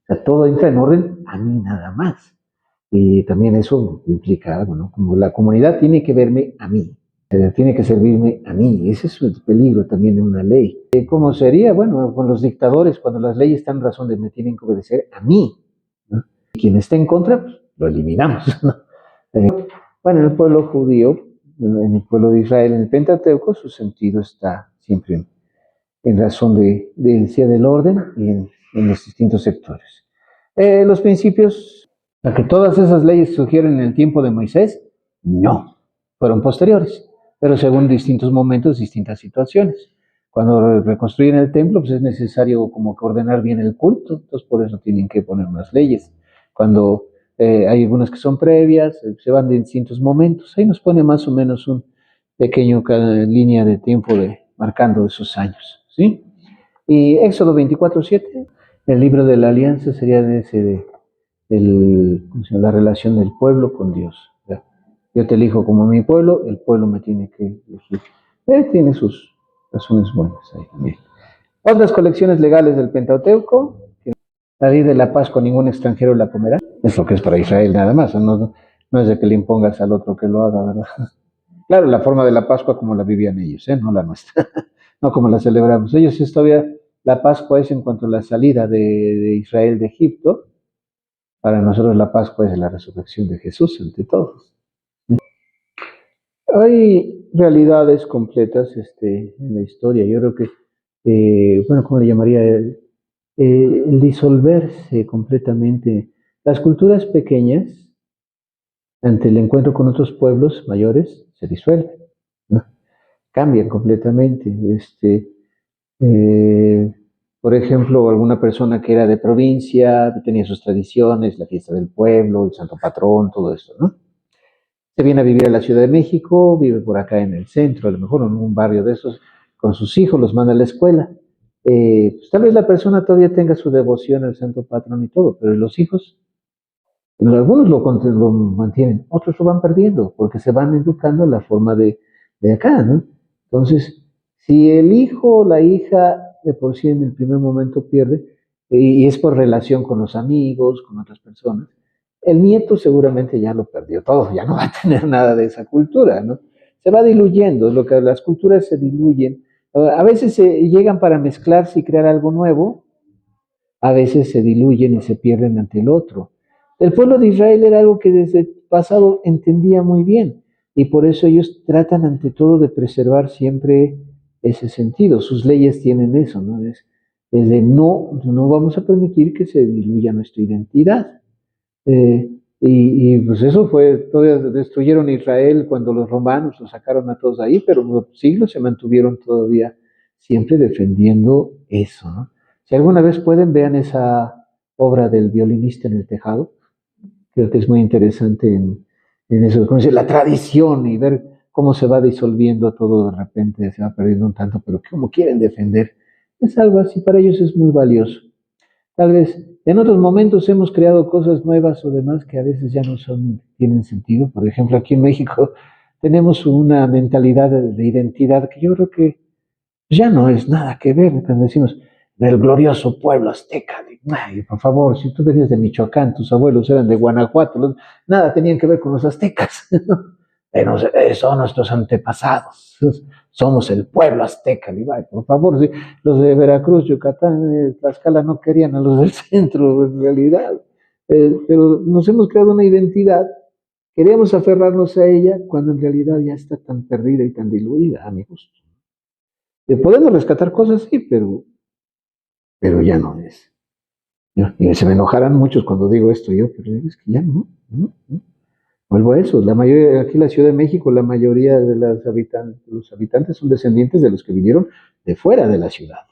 sea, todo entra en orden a mí nada más. Y también eso implica algo, ¿no? Como la comunidad tiene que verme a mí, tiene que servirme a mí. Ese es el peligro también de una ley. ¿Cómo sería? Bueno, con los dictadores, cuando las leyes están en razón de me tienen que obedecer a mí, ¿no? Y quien esté en contra, pues, lo eliminamos, ¿no? Bueno, en el pueblo judío, en el pueblo de Israel, en el Pentateuco, su sentido está siempre en razón del orden y en los distintos sectores. Los principios, a que todas esas leyes surgieron en el tiempo de Moisés, no, fueron posteriores, pero según distintos momentos, distintas situaciones. Cuando reconstruyen el templo, pues es necesario como que ordenar bien el culto, entonces por eso tienen que poner más leyes. Cuando hay algunas que son previas, se van de distintos momentos, ahí nos pone más o menos un pequeño línea de tiempo marcando esos años, ¿sí? Y Éxodo 24:7, el libro de la alianza sería de ese la relación del pueblo con Dios. ¿Ya? Yo te elijo como mi pueblo, el pueblo me tiene que elegir. Tiene sus razones buenas ahí también. Otras colecciones legales del Pentateuco, la ley de la Pascua, ningún extranjero la comerá. Es lo que es para Israel nada más, no es de que le impongas al otro que lo haga, ¿verdad? Claro, la forma de la Pascua como la vivían ellos, no la nuestra, no como la celebramos. Ellos es todavía, la Pascua es en cuanto a la salida de Israel de Egipto. Para nosotros la Pascua es la resurrección de Jesús ante todos. Hay realidades completas en la historia. Yo creo que, bueno, ¿cómo le llamaría? El disolverse completamente. Las culturas pequeñas, ante el encuentro con otros pueblos mayores, se disuelven, ¿no? Cambian completamente. Eh, por ejemplo, alguna persona que era de provincia, tenía sus tradiciones, la fiesta del pueblo, el santo patrón, todo eso, ¿no? Se viene a vivir a la Ciudad de México, vive por acá en el centro, a lo mejor en un barrio de esos, con sus hijos, los manda a la escuela. Pues tal vez la persona todavía tenga su devoción al santo patrón y todo, pero los hijos, algunos lo mantienen, otros lo van perdiendo, porque se van educando en la forma de acá, ¿no? Entonces, si el hijo o la hija de por sí en el primer momento pierde, y es por relación con los amigos, con otras personas, el nieto seguramente ya lo perdió todo, ya no va a tener nada de esa cultura, ¿no? Se va diluyendo, lo que las culturas se diluyen. A veces se llegan para mezclarse y crear algo nuevo, a veces se diluyen y se pierden ante el otro. El pueblo de Israel era algo que desde el pasado entendía muy bien y por eso ellos tratan ante todo de preservar siempre ese sentido. Sus leyes tienen eso, ¿no? Es de no vamos a permitir que se diluya nuestra identidad. Pues eso fue, todavía destruyeron Israel cuando los romanos lo sacaron a todos ahí, pero por siglos se mantuvieron todavía siempre defendiendo eso, ¿no? Si alguna vez pueden, vean esa obra del violinista en el tejado, creo que es muy interesante en eso, como dice, la tradición y ver cómo se va disolviendo todo de repente, se va perdiendo un tanto, pero cómo quieren defender. Es algo así, para ellos es muy valioso. Tal vez en otros momentos hemos creado cosas nuevas o demás que a veces ya no tienen sentido. Por ejemplo, aquí en México tenemos una mentalidad de identidad que yo creo que ya no es nada que ver. Cuando decimos del glorioso pueblo azteca, ay, por favor, si tú venías de Michoacán, tus abuelos eran de Guanajuato, nada tenían que ver con los aztecas, ¿no? Pero son nuestros antepasados, somos el pueblo azteca, por favor, ¿sí? Los de Veracruz, Yucatán, Tlaxcala no querían a los del centro, en realidad, pero nos hemos creado una identidad, queremos aferrarnos a ella cuando en realidad ya está tan perdida y tan diluida, a mi gusto. Podemos rescatar cosas, sí, pero ya no es. ¿No? Y se me enojarán muchos cuando digo esto yo, pero es que ya no. Vuelvo a eso, la mayoría, aquí en la Ciudad de México, la mayoría de los habitantes son descendientes de los que vinieron de fuera de la ciudad.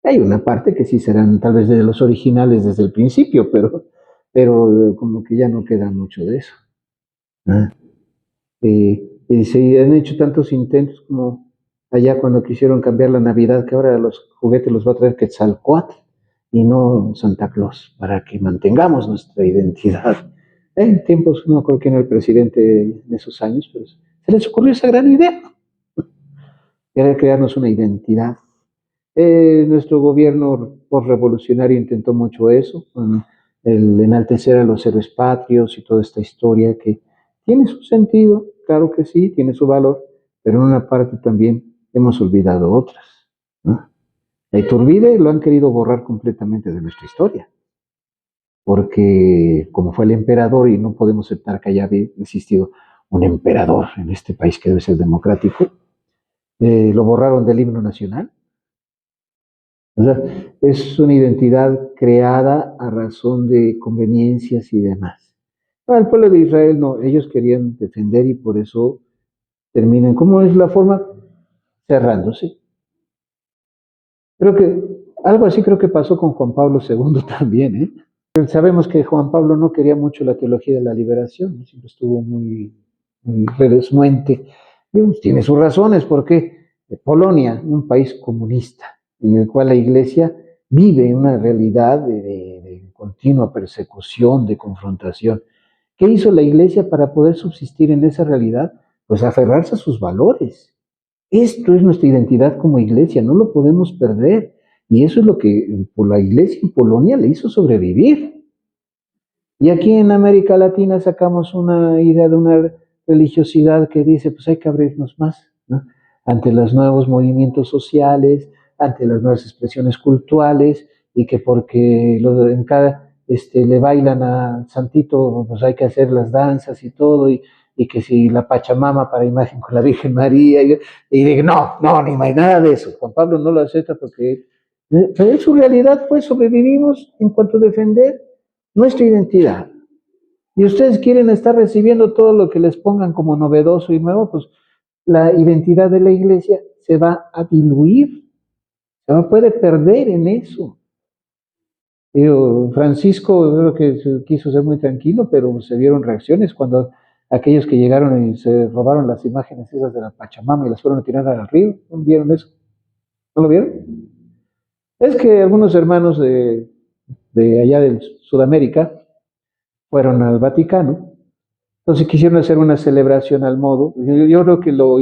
Hay una parte que sí serán tal vez de los originales desde el principio, pero como que ya no queda mucho de eso. ¿Ah? Se han hecho tantos intentos como allá cuando quisieron cambiar la Navidad, que ahora los juguetes los va a traer Quetzalcóatl y no Santa Claus, para que mantengamos nuestra identidad. En tiempos, no creo quién era el presidente en esos años, pero se les ocurrió esa gran idea, era crearnos una identidad. Nuestro gobierno postrevolucionario intentó mucho eso, con el enaltecer a los héroes patrios y toda esta historia que tiene su sentido, claro que sí, tiene su valor, pero en una parte también hemos olvidado otras, ¿no? La Iturbide lo han querido borrar completamente de nuestra historia, porque como fue el emperador y no podemos aceptar que haya existido un emperador en este país que debe ser democrático, lo borraron del himno nacional. O sea, es una identidad creada a razón de conveniencias y demás. El pueblo de Israel no, ellos querían defender y por eso terminan. ¿Cómo es la forma? Cerrándose. Creo que algo así creo que pasó con Juan Pablo II también, ¿eh? Sabemos que Juan Pablo no quería mucho la teología de la liberación, siempre estuvo muy redesnuente. Y tiene sus razones, porque Polonia, un país comunista, en el cual la iglesia vive una realidad de continua persecución, de confrontación. ¿Qué hizo la iglesia para poder subsistir en esa realidad? Pues aferrarse a sus valores. Esto es nuestra identidad como iglesia, no lo podemos perder. Y eso es lo que por la iglesia en Polonia le hizo sobrevivir. Y aquí en América Latina sacamos una idea de una religiosidad que dice, pues hay que abrirnos más, ¿no? Ante los nuevos movimientos sociales, ante las nuevas expresiones culturales, y que porque en cada le bailan a Santito, pues hay que hacer las danzas y todo, y que si la Pachamama para imagen con la Virgen María, y digo, no, ni más nada de eso. Juan Pablo no lo acepta porque pero en su realidad, pues sobrevivimos en cuanto a defender nuestra identidad. Y ustedes quieren estar recibiendo todo lo que les pongan como novedoso y nuevo, pues la identidad de la iglesia se va a diluir, puede perder en eso. Francisco creo que quiso ser muy tranquilo, pero se vieron reacciones cuando aquellos que llegaron y se robaron las imágenes esas de la Pachamama y las fueron a tirar al río. ¿No vieron eso? ¿No lo vieron? Es que algunos hermanos de allá de Sudamérica fueron al Vaticano. Entonces quisieron hacer una celebración al modo. Yo creo que lo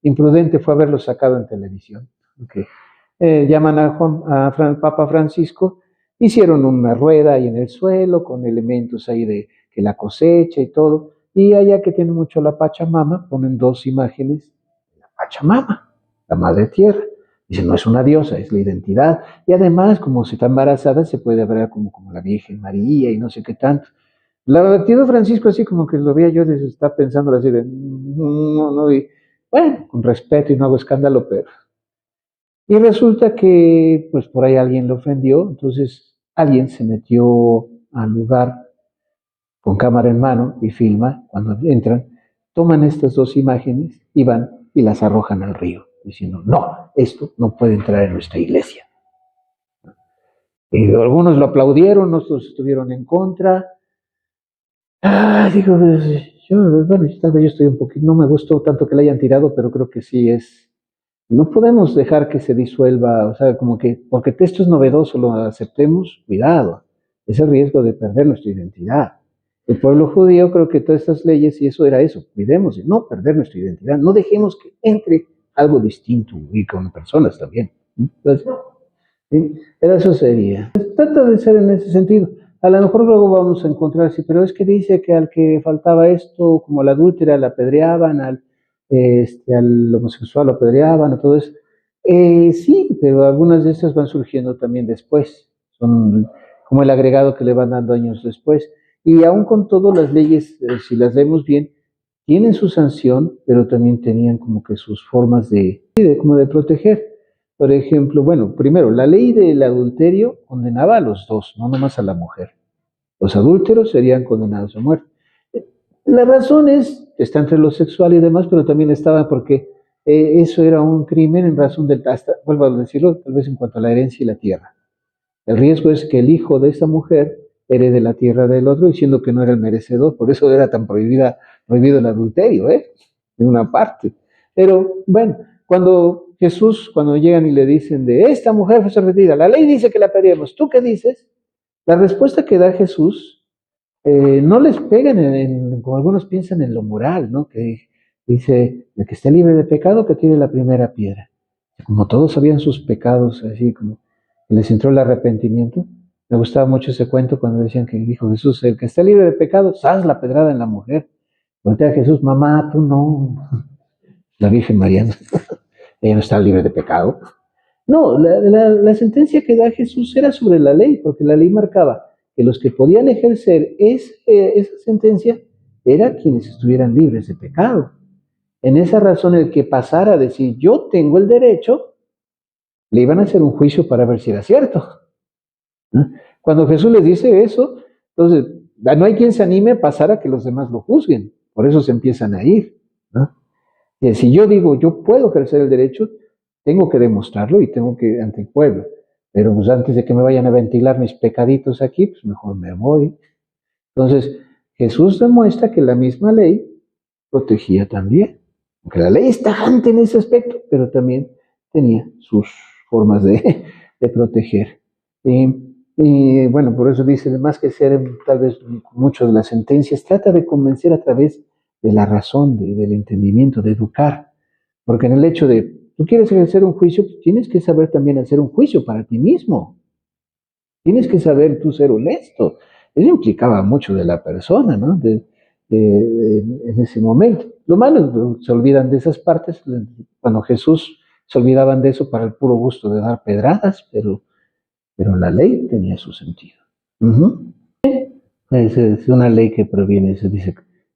imprudente fue haberlo sacado en televisión. Okay. Llaman a Papa Francisco, hicieron una rueda ahí en el suelo con elementos ahí de que la cosecha y todo. Y allá que tiene mucho la Pachamama, ponen dos imágenes de la Pachamama, la Madre Tierra. Dicen, no es una diosa, es la identidad. Y además, como si está embarazada, se puede ver como la Virgen María y no sé qué tanto. La actitud de Francisco, así como que lo veía yo, está pensando así de, no, y bueno, con respeto y no hago escándalo, pero. Y resulta que, pues por ahí alguien lo ofendió, entonces alguien se metió al lugar con cámara en mano y filma cuando entran, toman estas dos imágenes y van y las arrojan al río, diciendo, no, esto no puede entrar en nuestra iglesia. Y algunos lo aplaudieron, otros estuvieron en contra. Digo, bueno, tal vez yo estoy un poquito, no me gustó tanto que la hayan tirado, pero creo que sí es, no podemos dejar que se disuelva, o sea, como que, porque esto es novedoso, lo aceptemos, cuidado, es el riesgo de perder nuestra identidad. El pueblo judío, creo que todas estas leyes, y eso era eso, cuidemos de no perder nuestra identidad, no dejemos que entre algo distinto, y con personas también. Entonces, ¿sí? Eso sería. Pues trata de ser en ese sentido. A lo mejor luego vamos a encontrar, sí, pero es que dice que al que faltaba esto, como la adúltera, la apedreaban, al homosexual lo apedreaban, a todo eso. Sí, pero algunas de estas van surgiendo también después. Son como el agregado que le van dando años después. Y aún con todas las leyes, si las leemos bien, tienen su sanción, pero también tenían como que sus formas como de proteger. Por ejemplo, bueno, primero, la ley del adulterio condenaba a los dos, no nomás a la mujer. Los adúlteros serían condenados a muerte. La razón está entre lo sexual y demás, pero también estaba porque eso era un crimen en razón del, hasta, vuelvo a decirlo, tal vez en cuanto a la herencia y la tierra. El riesgo es que el hijo de esta mujer herede la tierra del otro, diciendo que no era el merecedor, por eso era tan prohibido el adulterio, en una parte. Pero bueno, cuando llegan y le dicen de esta mujer fue sometida, la ley dice que la pedimos, ¿tú qué dices? La respuesta que da Jesús no les pegan como algunos piensan en lo moral, ¿no? Que dice, el que esté libre de pecado que tire la primera piedra. Como todos sabían sus pecados, así como que les entró el arrepentimiento. Me gustaba mucho ese cuento cuando decían que dijo Jesús, el que está libre de pecados, haz la pedrada en la mujer. Voltea a Jesús, mamá, tú no. La Virgen María, ella no está libre de pecado. No, la sentencia que da Jesús era sobre la ley, porque la ley marcaba que los que podían ejercer esa sentencia eran quienes estuvieran libres de pecado. En esa razón, el que pasara a decir yo tengo el derecho, le iban a hacer un juicio para ver si era cierto. ¿No? Cuando Jesús les dice eso, entonces no hay quien se anime a pasar a que los demás lo juzguen. Por eso se empiezan a ir. ¿No? Y si yo digo yo puedo ejercer el derecho, tengo que demostrarlo y tengo que ante el pueblo. Pero pues antes de que me vayan a ventilar mis pecaditos aquí, pues mejor me voy. Entonces, Jesús demuestra que la misma ley protegía también. Aunque la ley es tajante en ese aspecto, pero también tenía sus formas de proteger. Y bueno, por eso dice, más que ser tal vez muchos de las sentencias, trata de convencer a través de la razón, del entendimiento, de educar. Porque en el hecho de, tú quieres ejercer un juicio, pues tienes que saber también hacer un juicio para ti mismo. Tienes que saber tú ser honesto. Eso implicaba mucho de la persona, ¿no? En ese momento. Lo malo, se olvidan de esas partes. Cuando Jesús se olvidaban de eso para el puro gusto de dar pedradas, pero la ley tenía su sentido. Uh-huh. Es una ley que proviene, se dice,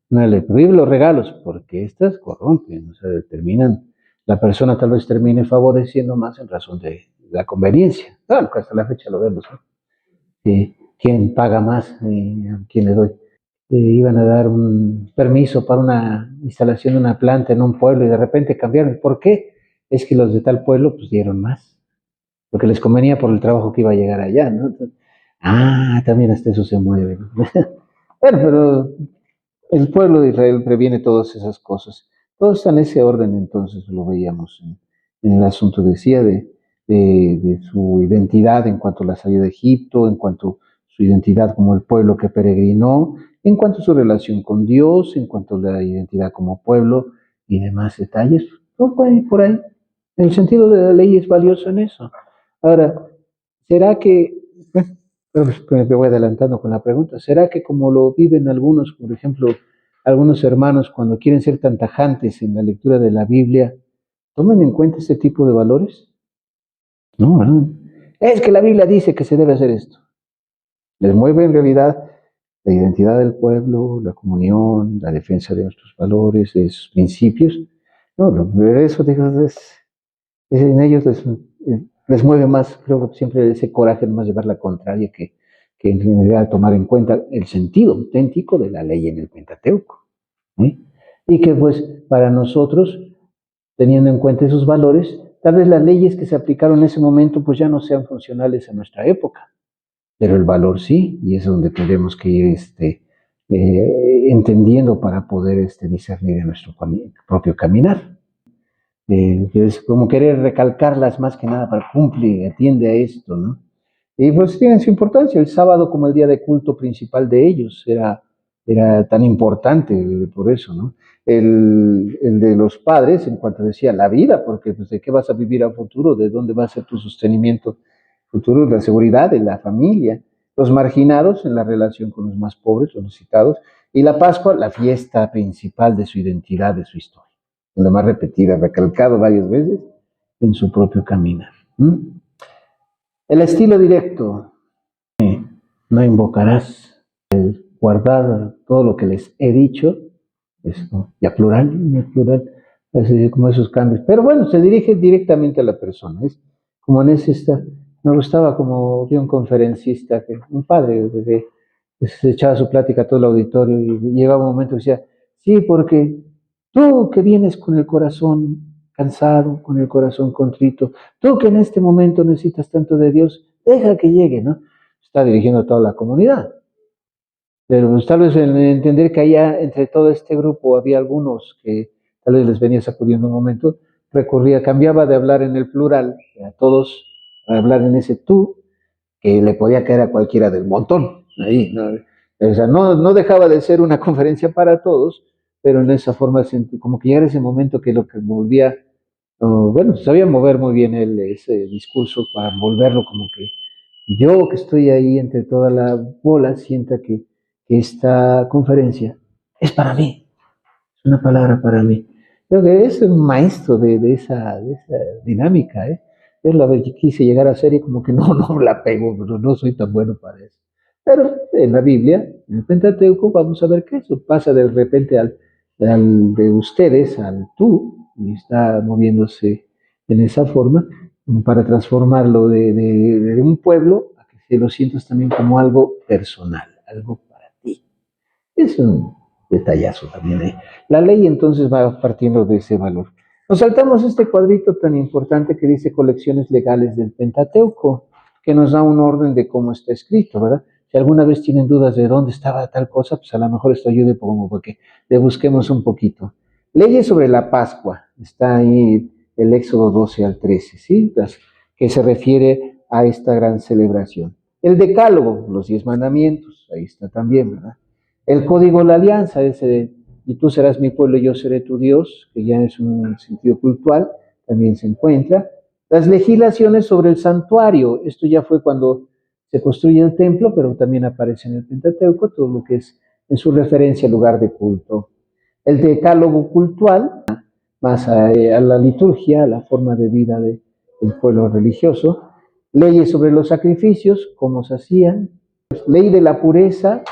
una ley prohíbe los regalos, porque estas corrompen, o sea, determinan, la persona tal vez termine favoreciendo más en razón de la conveniencia. Claro, que hasta la fecha lo vemos, ¿no? ¿Quién paga más? ¿A quién le doy? Iban a dar un permiso para una instalación de una planta en un pueblo y de repente cambiaron. ¿Por qué? Es que los de tal pueblo pues dieron más, porque les convenía por el trabajo que iba a llegar allá, ¿no? Entonces, también hasta eso se mueve, ¿no? Bueno, pero el pueblo de Israel previene todas esas cosas. Todo está en ese orden, entonces lo veíamos en el asunto, decía, de su identidad en cuanto a la salida de Egipto, en cuanto a su identidad como el pueblo que peregrinó, en cuanto a su relación con Dios, en cuanto a la identidad como pueblo y demás detalles. No puede ir por ahí. El sentido de la ley es valioso en eso. Ahora, ¿será que, me voy adelantando con la pregunta, ¿será que como lo viven algunos, por ejemplo, algunos hermanos cuando quieren ser tan tajantes en la lectura de la Biblia, tomen en cuenta este tipo de valores? No, ¿verdad? Es que la Biblia dice que se debe hacer esto. Les mueve en realidad la identidad del pueblo, la comunión, la defensa de nuestros valores, de sus principios. No, eso digo, en ellos les mueve más, creo que siempre ese coraje de más llevar la contraria que en realidad tomar en cuenta el sentido auténtico de la ley en el Pentateuco. ¿Eh? Y que pues para nosotros, teniendo en cuenta esos valores, tal vez las leyes que se aplicaron en ese momento pues ya no sean funcionales a nuestra época, pero el valor sí, y es donde tenemos que ir entendiendo para poder discernir en nuestro propio caminar. Es como querer recalcarlas más que nada para cumplir, atiende a esto, ¿no? Y pues tienen su importancia. El sábado como el día de culto principal de ellos era tan importante por eso, ¿no? El de los padres, en cuanto decía la vida, porque pues, ¿de qué vas a vivir a futuro? ¿De dónde va a ser tu sostenimiento futuro? La seguridad de la familia. Los marginados en la relación con los más pobres, los necesitados. Y la Pascua, la fiesta principal de su identidad, de su historia. La más repetida, recalcado varias veces en su propio caminar. El estilo directo, no invocarás, guardar todo lo que les he dicho, ¿no? Ya plural, así como esos cambios. Pero bueno, se dirige directamente a la persona. Es como en ese está. Me gustaba como vi un conferencista, un padre, que se echaba su plática a todo el auditorio y llegaba un momento y decía, sí, porque tú que vienes con el corazón cansado, con el corazón contrito, tú que en este momento necesitas tanto de Dios, deja que llegue, ¿no? Está dirigiendo a toda la comunidad. Pero pues, tal vez en entender que allá entre todo este grupo había algunos que tal vez les venía sacudiendo un momento, cambiaba de hablar en el plural, a todos, a hablar en ese tú, que le podía caer a cualquiera del montón. Ahí, ¿no? O sea, no dejaba de ser una conferencia para todos, pero en esa forma, como que llegara ese momento que lo que volvía bueno, sabía mover muy bien ese discurso para volverlo como que yo que estoy ahí entre toda la bola sienta que esta conferencia es para mí, es una palabra para mí. Creo que es un maestro de esa dinámica, ¿eh? Yo la quise llegar a ser y como que no la pego, pero no soy tan bueno para eso. Pero en la Biblia, en el Pentateuco, vamos a ver que eso pasa de repente al de ustedes, al tú, y está moviéndose en esa forma para transformarlo de un pueblo a que lo sientas también como algo personal, algo para ti. Es un detallazo también ahí. La ley entonces va partiendo de ese valor. Nos saltamos este cuadrito tan importante que dice colecciones legales del Pentateuco, que nos da un orden de cómo está escrito, ¿verdad? Si alguna vez tienen dudas de dónde estaba tal cosa, pues a lo mejor esto ayude como porque le busquemos un poquito. Leyes sobre la Pascua, está ahí el Éxodo 12 al 13, ¿sí? Que se refiere a esta gran celebración. El Decálogo, los 10 mandamientos, ahí está también, ¿verdad? El código de la alianza, ese de, y tú serás mi pueblo y yo seré tu Dios, que ya es un sentido cultural, también se encuentra. Las legislaciones sobre el santuario, esto ya fue cuando se construye el templo, pero también aparece en el Pentateuco todo lo que es en su referencia al lugar de culto. El decálogo cultural, más a la liturgia, a la forma de vida del pueblo religioso. Leyes sobre los sacrificios, cómo se hacían. Ley de la pureza,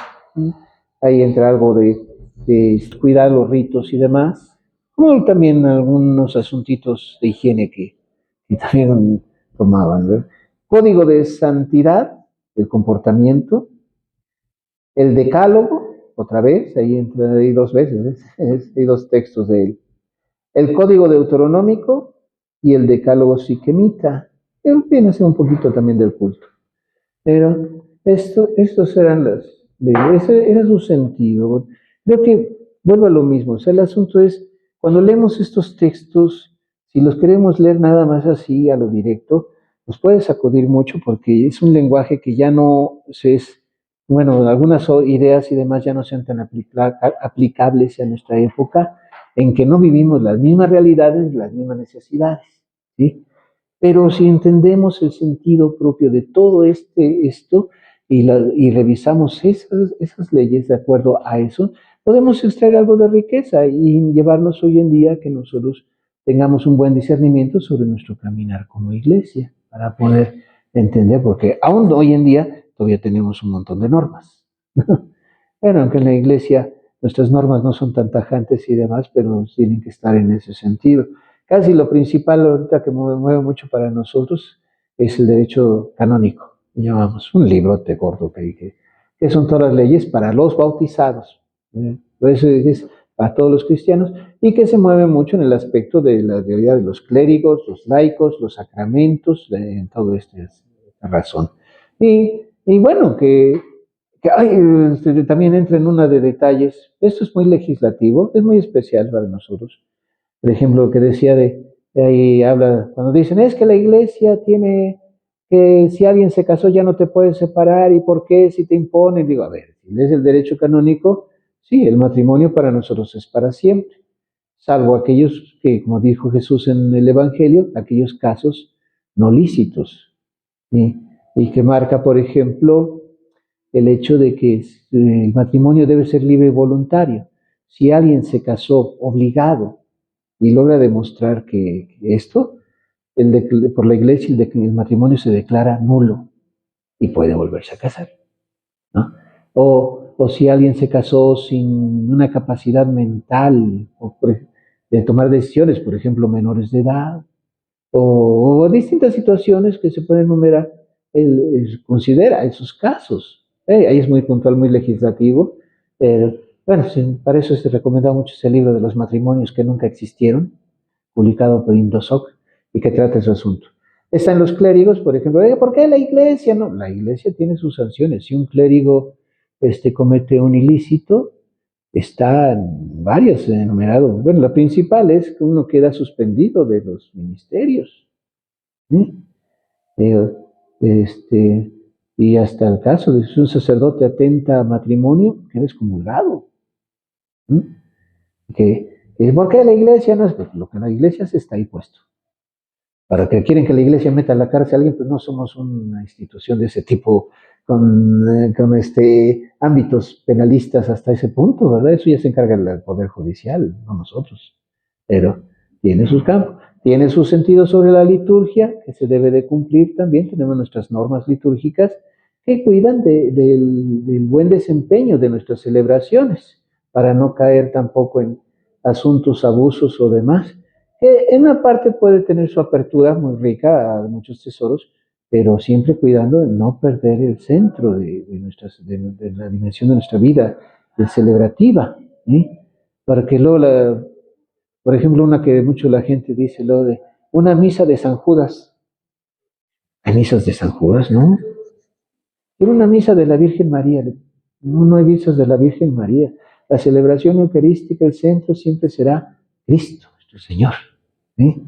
ahí entra algo de cuidar los ritos y demás, como también algunos asuntitos de higiene que también tomaban, ¿verdad? Código de santidad, el comportamiento, el decálogo, otra vez, ahí entra ahí dos veces, hay dos textos de él. El código deuteronómico y el decálogo siquemita, que viene a ser un poquito también del culto. Pero estos eran ese era su sentido. Creo que vuelvo a lo mismo. O sea, el asunto es, cuando leemos estos textos, si los queremos leer nada más así, a lo directo, nos puede sacudir mucho porque es un lenguaje que ya no es, bueno, algunas ideas y demás ya no sean tan aplicables a nuestra época, en que no vivimos las mismas realidades, las mismas necesidades, ¿sí? Pero si entendemos el sentido propio de todo esto y revisamos esas leyes de acuerdo a eso, podemos extraer algo de riqueza y llevarnos hoy en día que nosotros tengamos un buen discernimiento sobre nuestro caminar como iglesia, para poder entender, porque aún hoy en día todavía tenemos un montón de normas. Bueno, aunque en la iglesia nuestras normas no son tan tajantes y demás, pero tienen que estar en ese sentido. Casi lo principal ahorita que mueve mucho para nosotros es el derecho canónico, llamamos un librote gordo que son todas las leyes para los bautizados. Por eso es para todos los cristianos y que se mueve mucho en el aspecto de la realidad de los clérigos, los laicos, los sacramentos, en todo esta razón. Y bueno, que también entra en una de detalles. Esto es muy legislativo, es muy especial para nosotros. Por ejemplo, lo que decía de ahí habla, cuando dicen, es que la iglesia tiene que si alguien se casó ya no te puedes separar, ¿y por qué si te imponen? Digo, a ver, si es el derecho canónico, sí, el matrimonio para nosotros es para siempre, salvo aquellos que, como dijo Jesús en el Evangelio, aquellos casos no lícitos, ¿sí? Y que marca, por ejemplo, el hecho de que el matrimonio debe ser libre y voluntario. Si alguien se casó obligado y logra demostrar que esto, por la iglesia, el matrimonio se declara nulo y puede volverse a casar, ¿no? O si alguien se casó sin una capacidad mental de tomar decisiones, por ejemplo, menores de edad, o distintas situaciones que se pueden enumerar, él considera esos casos. Ahí es muy puntual, muy legislativo. Bueno, sí, para eso se recomienda mucho ese libro de los matrimonios que nunca existieron, publicado por Indosoc, y que trata ese asunto. Están los clérigos, por ejemplo, ¿por qué la iglesia? No, la iglesia tiene sus sanciones. Si un clérigo comete un ilícito, están varios enumerados. Bueno, la principal es que uno queda suspendido de los ministerios. ¿Sí? Eh, este, y hasta el caso de si un sacerdote atenta a matrimonio, queda excomulgado. ¿Sí? ¿Por qué la iglesia no es? Pues lo que la iglesia hace está ahí puesto. Para que quieren que la iglesia meta a la cárcel a alguien, pues no somos una institución de ese tipo con ámbitos penalistas hasta ese punto, ¿verdad? Eso ya se encarga el Poder Judicial, no nosotros. Pero tiene sus campos, tiene su sentido sobre la liturgia, que se debe de cumplir también. Tenemos nuestras normas litúrgicas que cuidan del buen desempeño de nuestras celebraciones, para no caer tampoco en asuntos, abusos o demás. Que en una parte puede tener su apertura muy rica a muchos tesoros, pero siempre cuidando de no perder el centro de la dimensión de nuestra vida celebrativa, ¿eh? Para que luego, por ejemplo, una que mucho la gente dice, lo de una misa de San Judas. ¿Hay misas de San Judas? No. Era una misa de la Virgen María. No, no hay misas de la Virgen María. La celebración eucarística, el centro siempre será Cristo, nuestro Señor, ¿eh?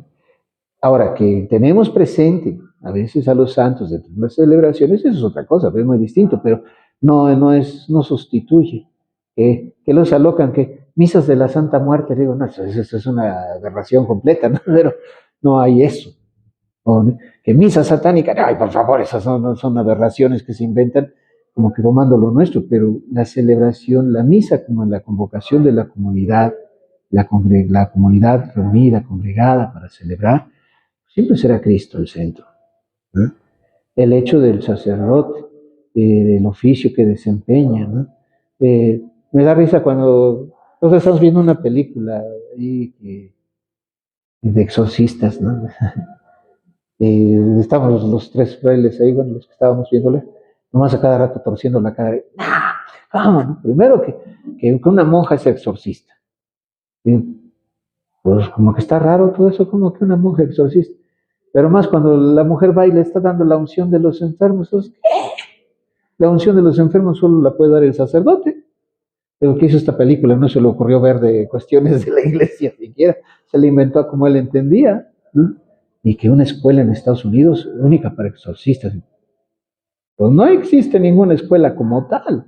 Ahora, que tenemos presente a veces a los santos dentro de las celebraciones, eso es otra cosa, es muy distinto, pero no sustituye. Que los alocan, que misas de la Santa Muerte, digo, no, eso es una aberración completa, ¿no? Pero no hay eso. O, que misa satánica, ay, por favor, esas son aberraciones que se inventan como que tomando lo nuestro, pero la celebración, la misa como la convocación de la comunidad, la comunidad reunida, congregada para celebrar, siempre será Cristo el centro, ¿no? El hecho del sacerdote, del oficio que desempeña, ¿no? Me da risa cuando nosotros estamos viendo una película de exorcistas, ¿no? Estamos los tres frailes ahí, bueno, los que estábamos viéndole, nomás a cada rato torciendo la cara. ¿Cómo, no? Primero que una monja es exorcista. Y, pues como que está raro todo eso, como que una monja exorcista. Pero más cuando la mujer va y le está dando la unción de los enfermos. Entonces, la unción de los enfermos solo la puede dar el sacerdote. Pero que hizo esta película no se le ocurrió ver de cuestiones de la iglesia siquiera. Se le inventó como él entendía, ¿no? Y que una escuela en Estados Unidos única para exorcistas. Pues no existe ninguna escuela como tal.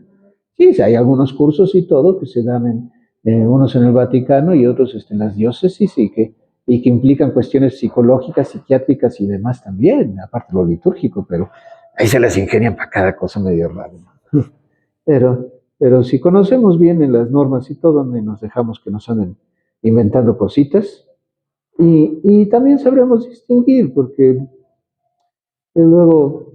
Sí, hay algunos cursos y todo que se dan unos en el Vaticano y otros en las diócesis y que implican cuestiones psicológicas, psiquiátricas y demás también, aparte de lo litúrgico, pero ahí se les ingenian para cada cosa medio rara. Pero si conocemos bien en las normas y todo, donde nos dejamos que nos anden inventando cositas, y también sabremos distinguir, porque luego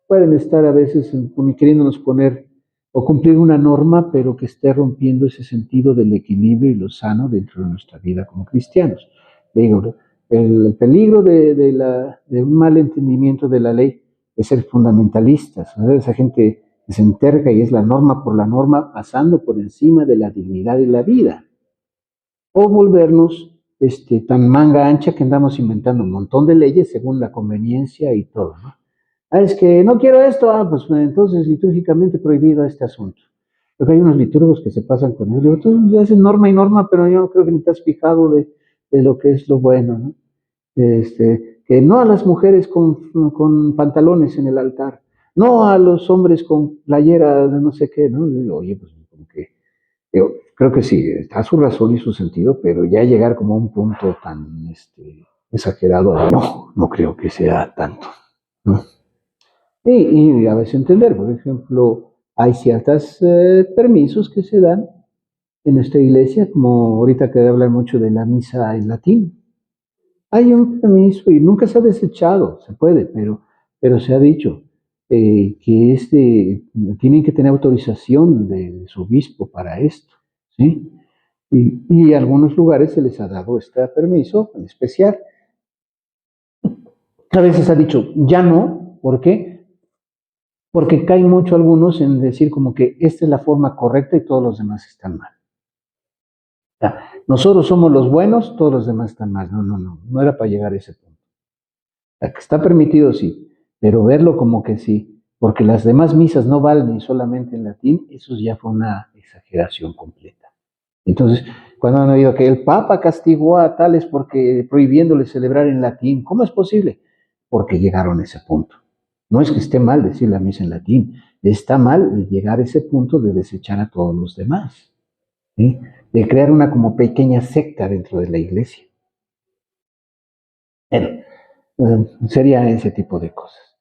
pueden estar a veces queriéndonos poner o cumplir una norma, pero que esté rompiendo ese sentido del equilibrio y lo sano dentro de nuestra vida como cristianos. Digo, el peligro de un mal entendimiento de la ley es ser fundamentalistas, ¿no? Esa gente que se enterca y es la norma por la norma, pasando por encima de la dignidad y la vida. O volvernos tan manga ancha que andamos inventando un montón de leyes según la conveniencia y todo, ¿no? Es que no quiero esto, pues entonces litúrgicamente prohibido este asunto. Porque hay unos liturgos que se pasan con eso. Tú haces norma y norma, pero yo no creo que ni te has fijado de lo que es lo bueno, ¿no? Que no a las mujeres con pantalones en el altar, no a los hombres con playera de no sé qué, ¿no? Oye, pues como que yo creo que sí, está su razón y su sentido, pero ya llegar como a un punto tan exagerado, no creo que sea tanto, ¿no? Y a veces entender, por ejemplo, hay ciertos permisos que se dan en nuestra iglesia, como ahorita que hablan mucho de la misa en latín. Hay un permiso y nunca se ha desechado, se puede, pero se ha dicho que tienen que tener autorización de su obispo para esto, ¿sí? Y a algunos lugares se les ha dado este permiso en especial. A veces ha dicho, ya no, ¿por qué? Porque caen mucho algunos en decir como que esta es la forma correcta y todos los demás están mal. O sea, nosotros somos los buenos, todos los demás están mal. No era para llegar a ese punto. Está permitido, sí, pero verlo como que sí, porque las demás misas no valen solamente en latín, eso ya fue una exageración completa. Entonces, cuando han oído que el Papa castigó a tales porque prohibiéndoles celebrar en latín, ¿cómo es posible? Porque llegaron a ese punto. No es que esté mal decir la misa en latín, está mal llegar a ese punto de desechar a todos los demás, ¿sí? De crear una como pequeña secta dentro de la iglesia. Bueno, Sería ese tipo de cosas.